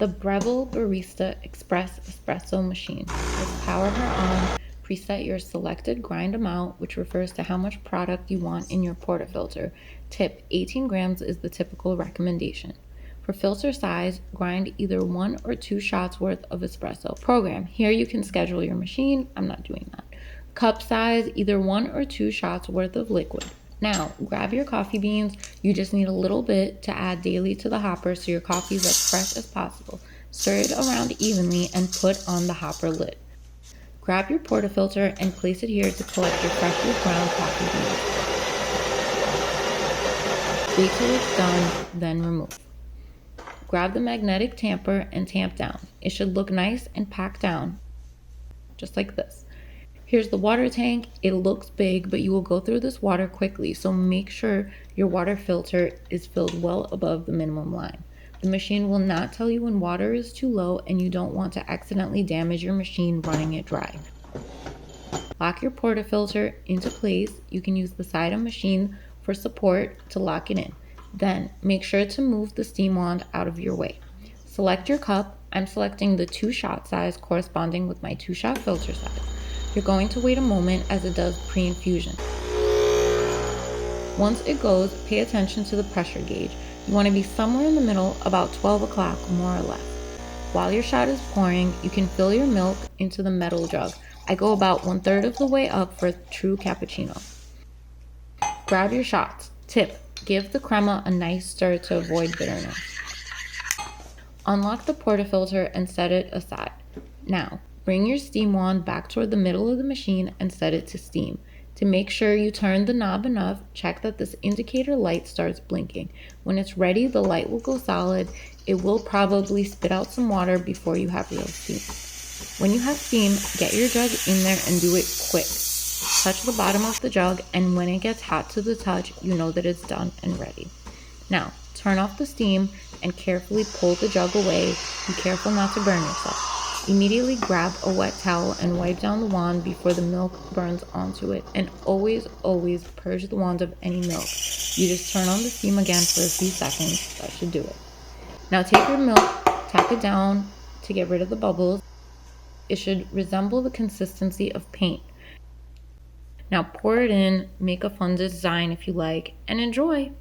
The Breville Barista Express Espresso machine. Let's power her on. Preset your selected grind amount, which refers to how much product you want in your portafilter. Tip: 18 grams is the typical recommendation. For filter size, grind either 1 or 2 shots worth of espresso. Program: here you can schedule your machine. I'm not doing that. Cup size, either 1 or 2 shots worth of liquid. Now, grab your coffee beans. You just need a little bit to add daily to the hopper so your coffee is as fresh as possible. Stir it around evenly and put on the hopper lid. Grab your portafilter and place it here to collect your freshly ground coffee beans. Wait till it's done, then remove. Grab the magnetic tamper and tamp down. It should look nice and packed down, just like this. Here's the water tank. It looks big, but you will go through this water quickly, so make sure your water filter is filled well above the minimum line. The machine will not tell you when water is too low, and you don't want to accidentally damage your machine running it dry. Lock your portafilter into place. You can use the side of machine for support to lock it in. Then make sure to move the steam wand out of your way. Select your cup. I'm selecting the 2-shot size corresponding with my 2-shot filter size. You're going to wait a moment as it does pre-infusion. Once it goes, pay attention to the pressure gauge. You want to be somewhere in the middle, about 12 o'clock, more or less. While your shot is pouring, you can fill your milk into the metal jug. I go about 1/3 of the way up for a true cappuccino. Grab your shots. Tip: give the crema a nice stir to avoid bitterness. Unlock the portafilter and set it aside. Now, bring your steam wand back toward the middle of the machine and set it to steam. To make sure you turn the knob enough, check that this indicator light starts blinking. When it's ready, the light will go solid. It will probably spit out some water before you have real steam. When you have steam, get your jug in there and do it quick. Touch the bottom of the jug, and when it gets hot to the touch, you know that it's done and ready. Now, turn off the steam and carefully pull the jug away. Be careful not to burn yourself. Immediately grab a wet towel and wipe down the wand before the milk burns onto it. And always, always purge the wand of any milk. You just turn on the steam again for a few seconds. That should do it. Now take your milk, tap it down to get rid of the bubbles. It should resemble the consistency of paint. Now pour it in, make a fun design if you like, and enjoy.